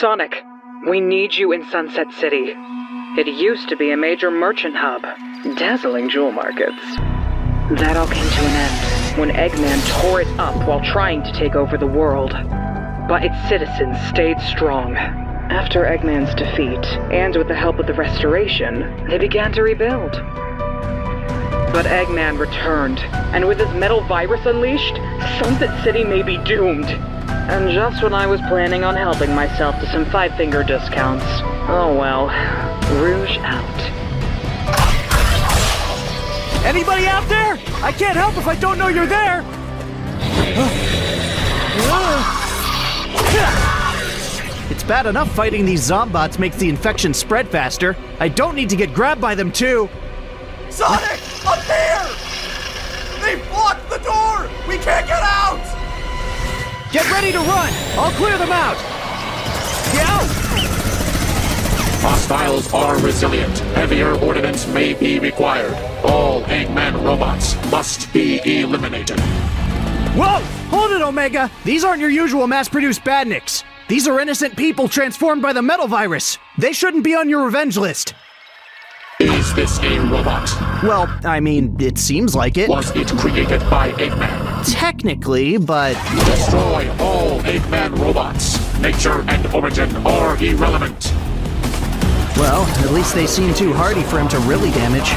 Sonic, we need you in Sunset City. It used to be a major merchant hub. Dazzling jewel markets. That all came to an end when Eggman tore it up while trying to take over the world. But its citizens stayed strong. After Eggman's defeat, and with the help of the Restoration, they began to rebuild. But Eggman returned, and with his metal virus unleashed, Sunset City may be doomed. And just when I was planning on helping myself to some five-finger discounts. Oh well. Rouge out. Anybody out there? I can't help if I don't know you're there! It's bad enough fighting these zombots makes the infection spread faster. I don't need to get grabbed by them too. Sonic! Up there! They've blocked the door! We can't get out! Get ready to run! I'll clear them out! Yeah! Hostiles are resilient. Heavier ordnance may be required. All Eggman robots must be eliminated. Whoa! Hold it, Omega! These aren't your usual mass-produced badniks. These are innocent people transformed by the metal virus. They shouldn't be on your revenge list. Is this a robot? Well, I mean, it seems like it. Was it created by Eggman? Technically, but... Destroy all Eggman robots. Nature and origin are irrelevant. Well, at least they seem too hardy for him to really damage.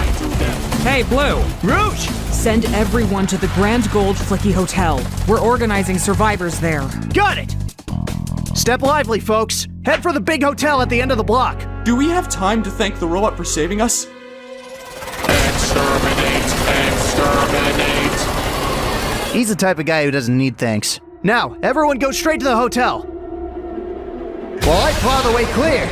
Hey, Blue! Rouge! Send everyone to the Grand Gold Flicky Hotel. We're organizing survivors there. Got it! Step lively, folks. Head for the big hotel at the end of the block. Do we have time to thank the robot for saving us? Exterminate! Exterminate! He's the type of guy who doesn't need thanks. Now, everyone go straight to the hotel. While I plow the way clear.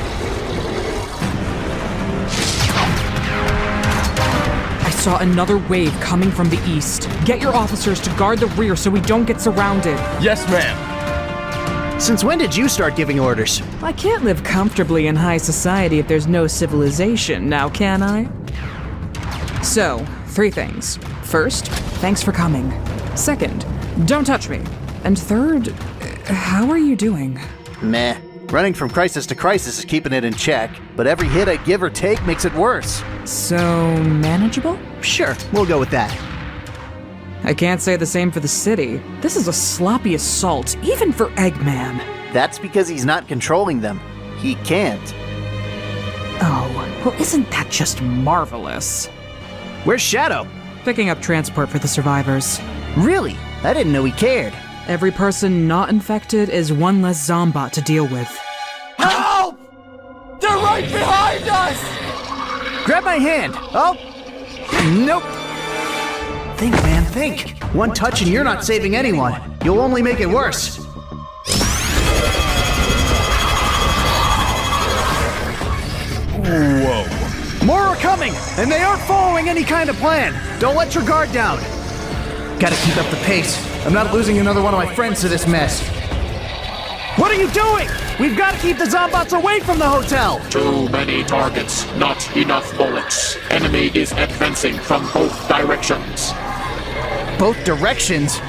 I saw another wave coming from the east. Get your officers to guard the rear so we don't get surrounded. Yes, ma'am. Since when did you start giving orders? I can't live comfortably in high society if there's no civilization, now can I? So, 3 things. First, thanks for coming. Second, don't touch me. And third, how are you doing? Meh. Running from crisis to crisis is keeping it in check, but every hit I give or take makes it worse. So, manageable? Sure, we'll go with that. I can't say the same for the city. This is a sloppy assault, even for Eggman. That's because he's not controlling them. He can't. Oh, well isn't that just marvelous? Where's Shadow? Picking up transport for the survivors. Really? I didn't know he cared. Every person not infected is one less zombot to deal with. Help! They're right behind us! Grab my hand. Oh. Nope. Think, man, think. One touch and you're not saving anyone. You'll only make it worse. Whoa. More are coming, and they aren't following any kind of plan. Don't let your guard down. Gotta keep up the pace. I'm not losing another one of my friends to this mess. What are you doing? We've got to keep the zombots away from the hotel. Too many targets, not enough bullets. Enemy is advancing from both directions. Both directions?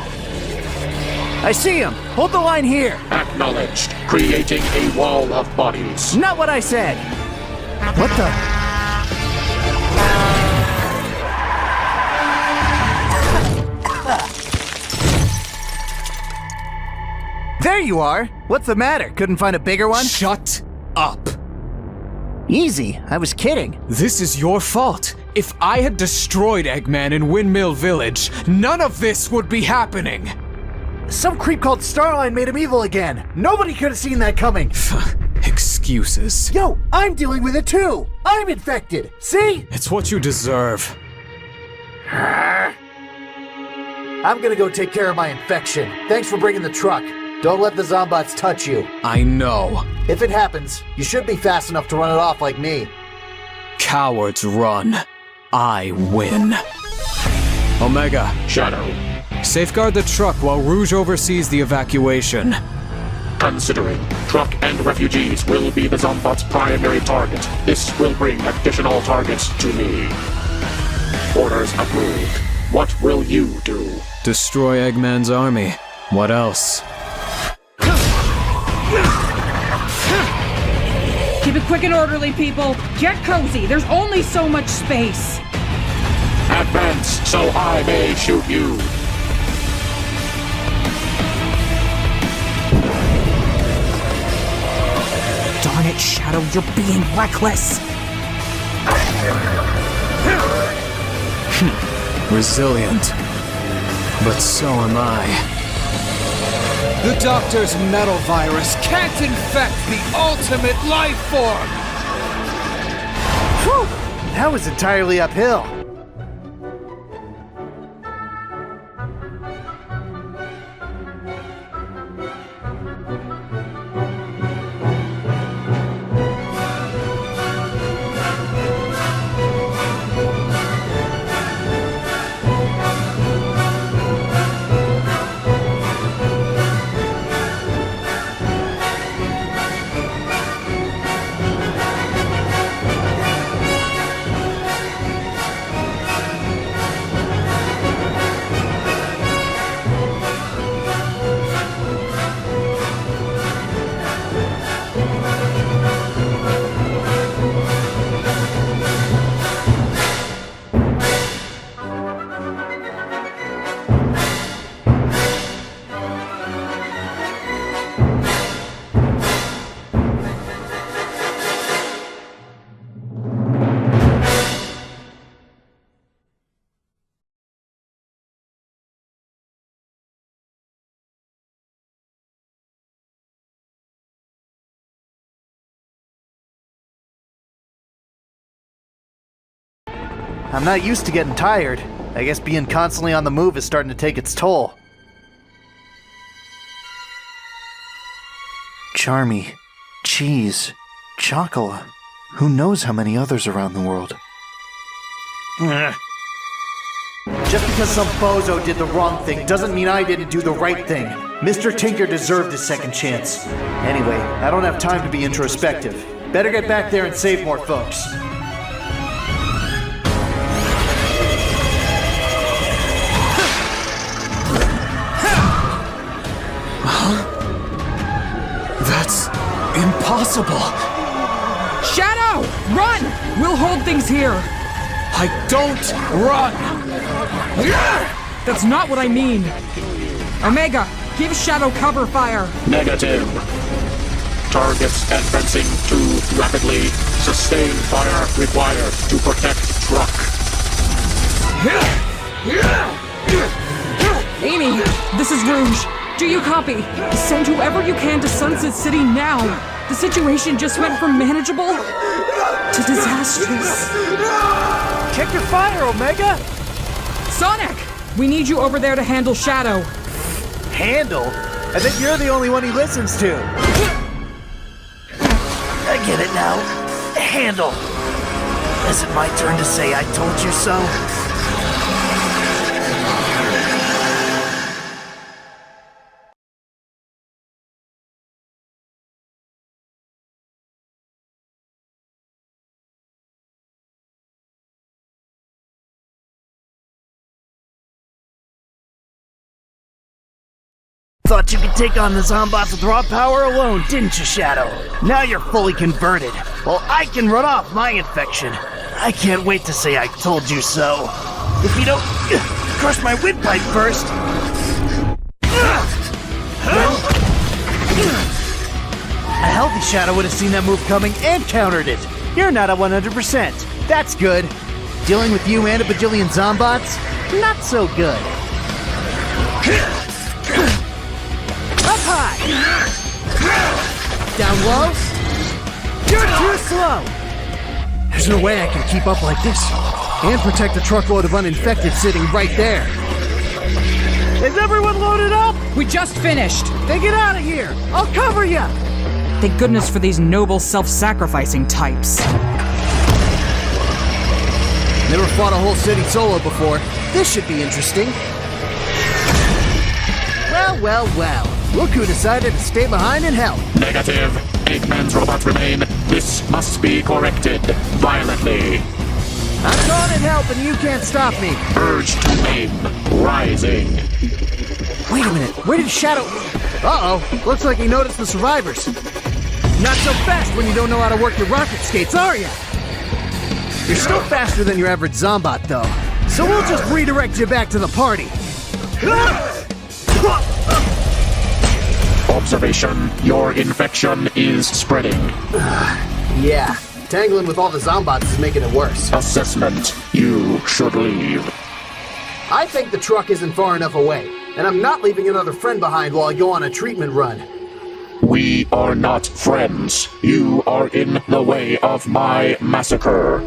I see him. Hold the line here. Acknowledged. Creating a wall of bodies. Not what I said. What the? There you are. What's the matter? Couldn't find a bigger one? Shut up. Easy. I was kidding. This is your fault. If I had destroyed Eggman in Windmill Village, none of this would be happening. Some creep called Starline made him evil again. Nobody could have seen that coming. Excuses. Yo, I'm dealing with it too. I'm infected. See? It's what you deserve. I'm gonna go take care of my infection. Thanks for bringing the truck. Don't let the zombots touch you. I know. If it happens, you should be fast enough to run it off like me. Cowards run. I win. Omega, Shadow. safeguard the truck while Rouge oversees the evacuation. Considering truck and refugees will be the Zombot's primary target, this will bring additional targets to me. Orders approved. What will you do? Destroy Eggman's army. What else? Keep it quick and orderly, people. Get cozy. There's only so much space. Advance, so I may shoot you. Darn it, Shadow, you're being reckless. Resilient. But so am I. The Doctor's metal virus can't infect the ultimate life form! Whew! That was entirely uphill. I'm not used to getting tired. I guess being constantly on the move is starting to take its toll. Charmy, Cheese, Chocola. Who knows how many others around the world? Just because some bozo did the wrong thing doesn't mean I didn't do the right thing. Mr. Tinker deserved a second chance. Anyway, I don't have time to be introspective. Better get back there and save more folks. That's impossible. Shadow! Run! We'll hold things here. I don't run. That's not what I mean. Omega, give Shadow cover fire. Negative. Targets advancing too rapidly. Sustained fire required to protect truck. Amy, this is Rouge. Do you copy? Send whoever you can to Sunset City now. The situation just went from manageable to disastrous. Check your fire, Omega! Sonic! We need you over there to handle Shadow. Handle? I think you're the only one he listens to. I get it now. Handle. Is it my turn to say I told you so? Thought you could take on the Zombots with raw power alone, didn't you, Shadow? Now you're fully converted. Well, I can run off my infection. I can't wait to say I told you so. If you don't crush my windpipe first. A healthy Shadow would have seen that move coming and countered it. You're not at 100%. That's good. Dealing with you and a bajillion Zombots? Not so good. Up high! Down low? You're too slow! There's no way I can keep up like this. And protect a truckload of uninfected sitting right there. Is everyone loaded up? We just finished. Then get out of here! I'll cover you! Thank goodness for these noble self-sacrificing types. Never fought a whole city solo before. This should be interesting. Well. Look who decided to stay behind and help. Negative. Eggman's robots remain. This must be corrected violently. I'm going and help and you can't stop me. Urge to aim. Rising. Wait a minute, where did Shadow... Uh-oh, looks like he noticed the survivors. Not so fast when you don't know how to work your rocket skates, are ya? You're still faster than your average Zombot, though. So we'll just redirect you back to the party. Observation. Your infection is spreading. Yeah, tangling with all the Zombots is making it worse. Assessment. You should leave. I think the truck isn't far enough away, and I'm not leaving another friend behind while I go on a treatment run. We are not friends. You are in the way of my massacre.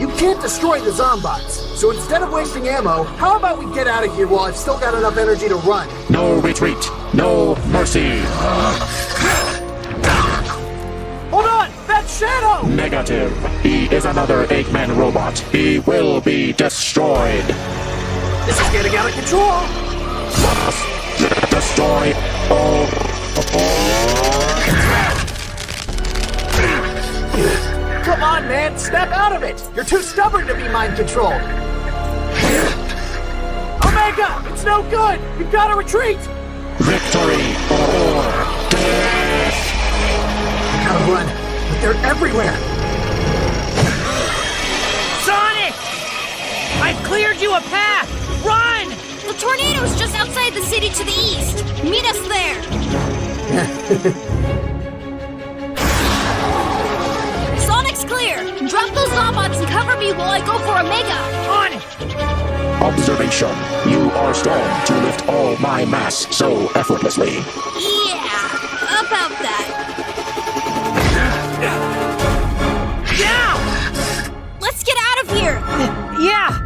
You can't destroy the Zombots, so instead of wasting ammo, how about we get out of here while I've still got enough energy to run? No retreat. No mercy. Hold on! That's Shadow! Negative. He is another Eggman robot. He will be destroyed. This is getting out of control! Destroy all. Come on, man! Snap out of it! You're too stubborn to be mind-controlled! Omega! It's no good! You've got to retreat! Victory or death. I gotta run, but they're everywhere! Sonic! I've cleared you a path! Run! The tornado's just outside the city to the east. Meet us there. Sonic's clear. Drop those Zombots and cover me while I go for Omega. On it! Observation. You are strong to lift all my mass so effortlessly. Yeah, about that. Down! Let's get out of here. Yeah!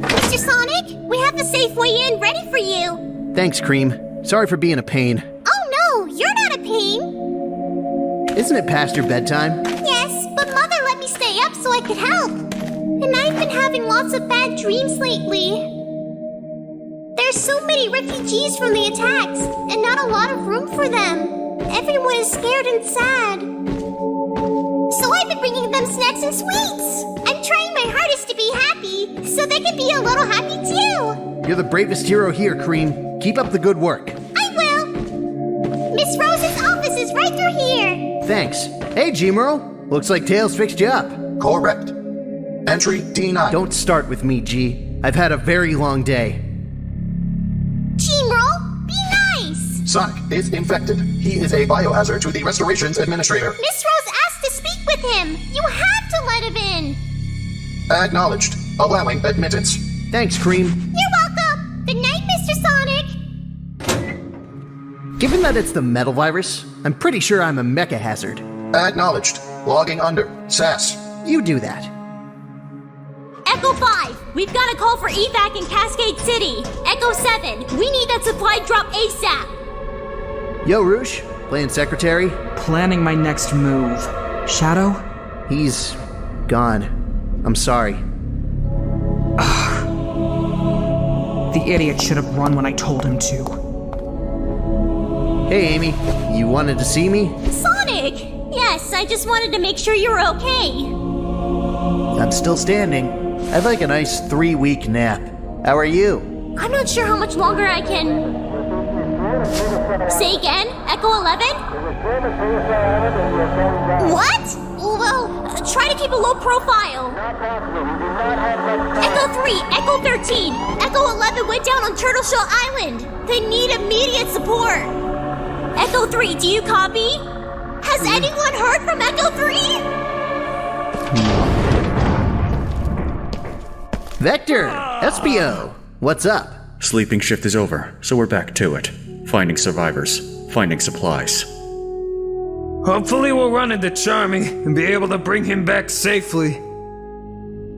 Mr. Sonic, we have the safe way in ready for you. Thanks, Cream. Sorry for being a pain. Oh no, you're not a pain. Isn't it past your bedtime? Yes, but Mother let me stay up so I could help. And I've been having lots of bad dreams lately. There's so many refugees from the attacks, and not a lot of room for them. Everyone is scared and sad. So I've been bringing them snacks and sweets. I'm trying my hardest to be happy, so they can be a little happy too. You're the bravest hero here, Cream. Keep up the good work. I will. Miss Rose's office is right through here. Thanks. Hey, G-Merle. Looks like Tails fixed you up. Correct. Entry D9. Don't start with me, G. I've had a very long day. G-Merle, be nice. Sonic is infected. He is a biohazard to the Restorations Administrator. Miss Rose asked to speak with him. You have to let him in. Acknowledged. Allowing admittance. Thanks, Cream. You're welcome. Good night, Mr. Sonic. Given that it's the metal virus, I'm pretty sure I'm a mecha hazard. Acknowledged. Logging under. SAS. You do that. Echo 5, we've got a call for evac in Cascade City. Echo 7, we need that supply drop ASAP. Yo, Roosh. Playing secretary? Planning my next move. Shadow? He's gone. I'm sorry. The idiot should have run when I told him to. Hey, Amy. You wanted to see me? Sonic! Yes, I just wanted to make sure you were okay. I'm still standing. I'd like a nice 3-week nap. How are you? I'm not sure how much longer I can... Say again? Echo 11? What? Well, try to keep a low profile. Echo 3, Echo 13, Echo 11 went down on Turtle Shell Island. They need immediate support. Echo 3, do you copy? Has anyone heard from Echo 3? Vector! SPO! What's up? Sleeping shift is over, so we're back to it. Finding survivors, finding supplies. Hopefully we'll run into Charmy and be able to bring him back safely.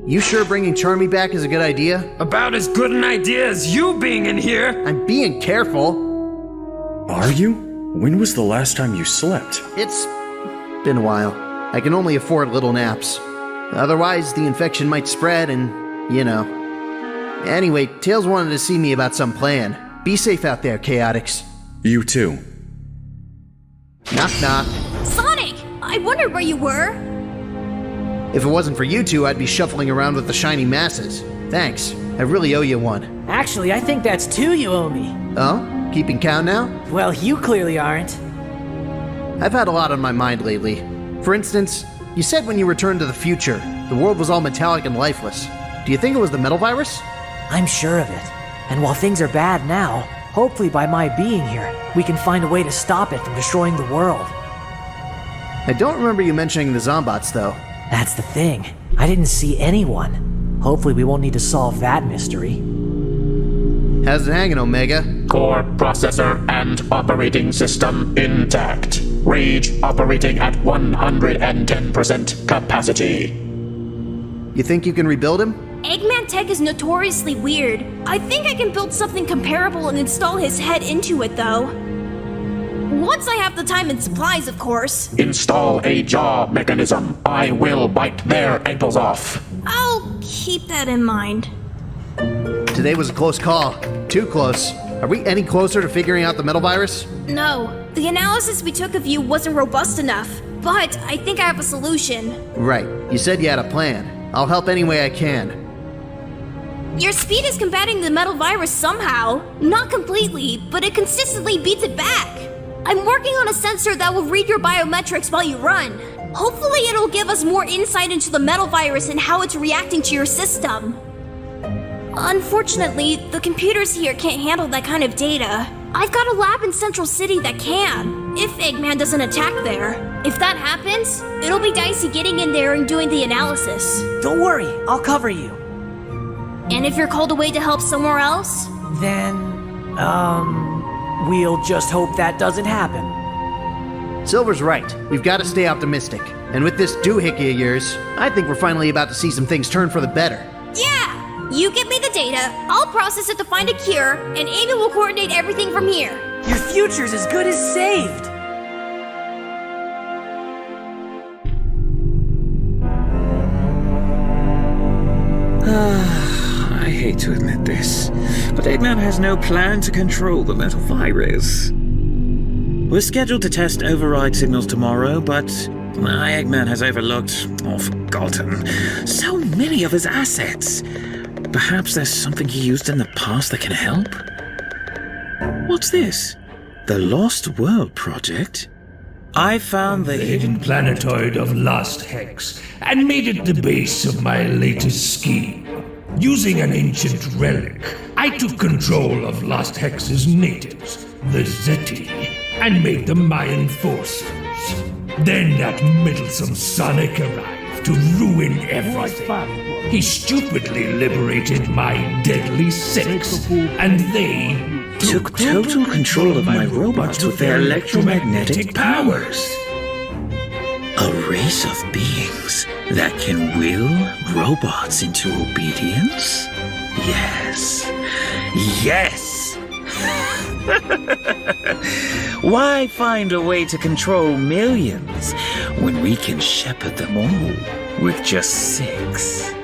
You sure bringing Charmy back is a good idea? About as good an idea as you being in here! I'm being careful. Are you? When was the last time you slept? It's been a while. I can only afford little naps. Otherwise, the infection might spread and, you know. Anyway, Tails wanted to see me about some plan. Be safe out there, Chaotix. You too. Knock knock. Sonic! I wondered where you were. If it wasn't for you two, I'd be shuffling around with the shiny masses. Thanks. I really owe you one. Actually, I think that's 2 you owe me. Oh? Keeping count now? Well, you clearly aren't. I've had a lot on my mind lately. For instance, you said when you returned to the future, the world was all metallic and lifeless. Do you think it was the metal virus? I'm sure of it. And while things are bad now, hopefully by my being here, we can find a way to stop it from destroying the world. I don't remember you mentioning the Zombots, though. That's the thing. I didn't see anyone. Hopefully we won't need to solve that mystery. How's it hanging, Omega? Core processor and operating system intact. Rage operating at 110% capacity. You think you can rebuild him? Eggman tech is notoriously weird. I think I can build something comparable and install his head into it, though. Once I have the time and supplies, of course. Install a jaw mechanism. I will bite their ankles off. I'll keep that in mind. Today was a close call. Too close. Are we any closer to figuring out the metal virus? No, the analysis we took of you wasn't robust enough, but I think I have a solution. Right. You said you had a plan. I'll help any way I can. Your speed is combating the metal virus somehow. Not completely, but it consistently beats it back. I'm working on a sensor that will read your biometrics while you run. Hopefully it'll give us more insight into the metal virus and how it's reacting to your system. Unfortunately, the computers here can't handle that kind of data. I've got a lab in Central City that can, if Eggman doesn't attack there. If that happens, it'll be dicey getting in there and doing the analysis. Don't worry, I'll cover you. And if you're called away to help somewhere else? Then, we'll just hope that doesn't happen. Silver's right. We've got to stay optimistic. And with this doohickey of yours, I think we're finally about to see some things turn for the better. Yeah! You give me the data, I'll process it to find a cure, and Amy will coordinate everything from here. Your future's as good as saved! I hate to admit this, but Eggman has no plan to control the metal virus. We're scheduled to test override signals tomorrow, but Eggman has overlooked or forgotten so many of his assets. Perhaps there's something he used in the past that can help? What's this? The Lost World Project? I found the hidden planetoid of Lost Hex and made it the base of my latest scheme. Using an ancient relic, I took control of Lost Hex's natives, the Zeti, and made them my enforcers. Then that meddlesome Sonic arrived to ruin everything. He stupidly liberated my deadly six, and they took total control of my robots with their electromagnetic powers. A race of beings that can will robots into obedience? Yes. Yes! Why find a way to control millions when we can shepherd them all with just 6?